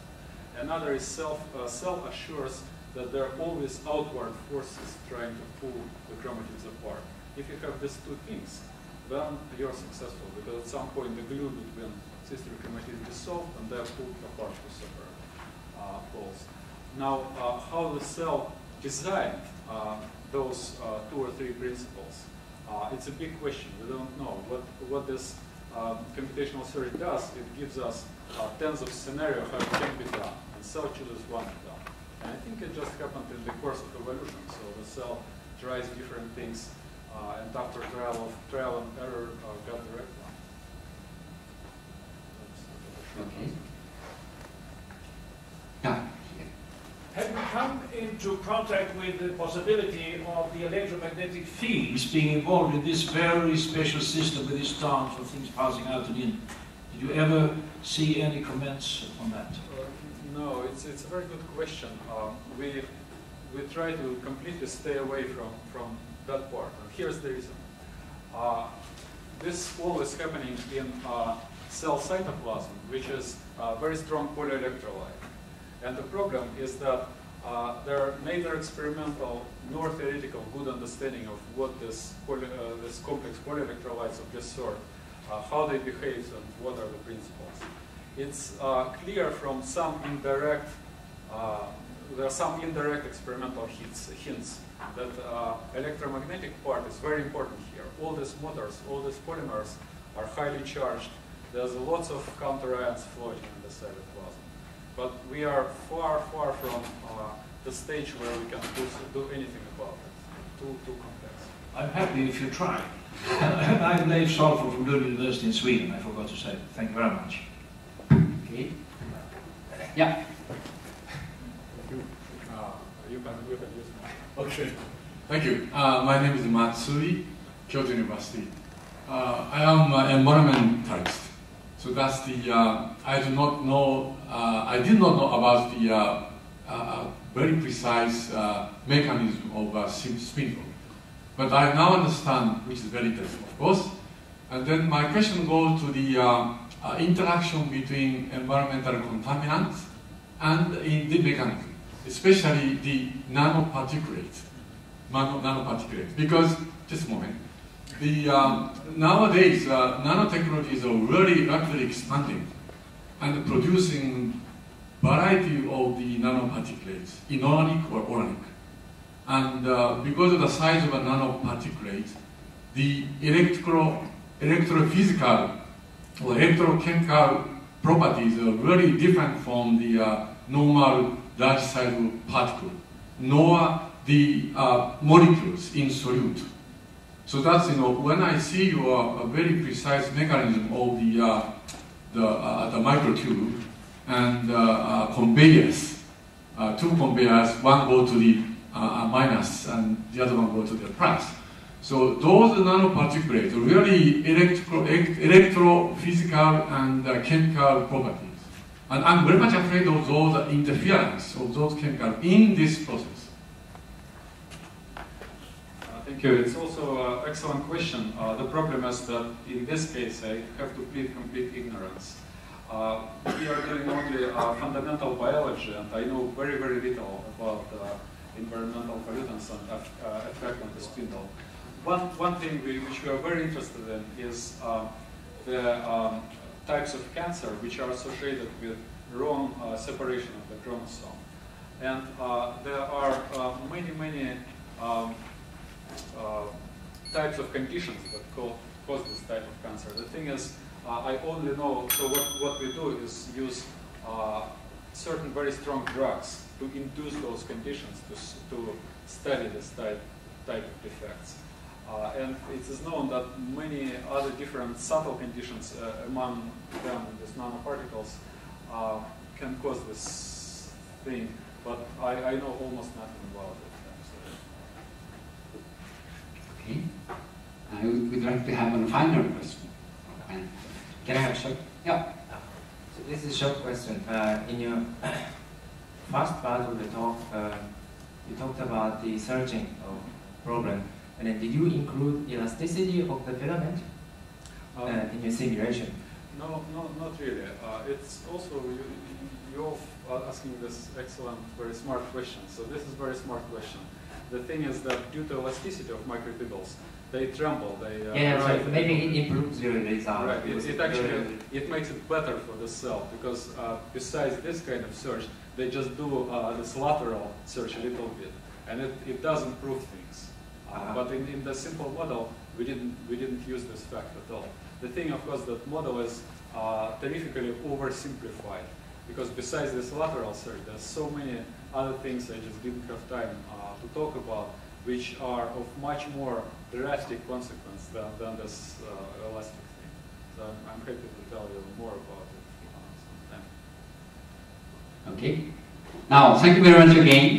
Another is self-assures that there are always outward forces trying to pull the chromatids apart. If you have these two things, then you're successful, because at some point the glue between sister chromatids dissolved and they're pulled apart to separate poles. Now, how the cell designed those 2 or 3 principles, it's a big question. We don't know. What this computational theory does, it gives us tens of scenarios how it can be done, and cell chooses one of them. And I think it just happened in the course of evolution. So the cell tries different things, and after trial and error, got the right one.
Okay. Yeah.
Have you come into contact with the possibility of the electromagnetic fields being involved in this very special system with these storms of things passing out and in? Did you ever see any comments on that?
No, it's a very good question. We try to completely stay away from that part. And here's the reason. This always happening in cell cytoplasm, which is a very strong polyelectrolyte. And the problem is that there are neither experimental nor theoretical good understanding of what this complex polyelectrolytes of this sort, how they behave and what are the principles. It's clear from some indirect, there are some indirect experimental hints that electromagnetic part is very important here. All these motors, all these polymers are highly charged. There's lots of counter-ions flowing in the cytoplasm. But we are far, far from the stage where we can do anything about it. Too complex.
I'm happy if you try. I'm Leif Solfer from Lund University in Sweden, I forgot to say. Thank you very much.
Okay. Yeah.
You can use my.
Okay. Thank you. My name is Matsui, Kyoto University. I am an environmentalist. So that's the, I did not know about the very precise mechanism of spindle. But I now understand, which is very interesting, of course. And then my question goes to the interaction between environmental contaminants and in the mechanism, especially the nanoparticulate. Because, just a moment, the nowadays nanotechnologies are really rapidly expanding and producing variety of the nanoparticulates, inorganic or organic. And because of the size of a nanoparticulate, the electrophysical or electrochemical properties are really different from the normal large size particle, nor the molecules in solute. So that's, when I see your very precise mechanism of the microtube and conveyors, 2 conveyors, one go to the minus and the other one go to the plus. So those nanoparticulates really electrophysical and chemical properties. And I'm very much afraid of those interference of those chemicals in this process.
Thank you. It's also an excellent question. The problem is that in this case I have to plead complete ignorance. We are doing only fundamental biology, and I know very, very little about environmental pollutants and effect on the spindle. One thing which we are very interested in is the types of cancer which are associated with wrong separation of the chromosome. And there are many types of conditions that cause this type of cancer. The thing is, I only know, so what we do is use certain very strong drugs to induce those conditions to study this type of defects. And it is known that many other different subtle conditions, among them these nanoparticles, can cause this thing, but I know almost nothing about it.
Okay. I would like to have a final question.
Can I have a short?
Yeah.
So this is a short question. In your first part of the talk, you talked about the searching of problem. And then did you include elasticity of the filament in your simulation?
No, not really. It's also, you're asking this excellent, very smart question. So this is a very smart question. The thing is that due to elasticity of microtubules, they tremble.
So maybe it improves your result.
Right. It makes it better for the cell because besides this kind of search, they just do this lateral search a little bit, and it does improve things. But in the simple model, we didn't use this fact at all. The thing, of course, that model is terrifically oversimplified because besides this lateral search, there's so many other things I just didn't have time to talk about, which are of much more drastic consequence than this elastic thing. So I'm happy to tell you more about it sometime.
Okay. Now, thank you very much again.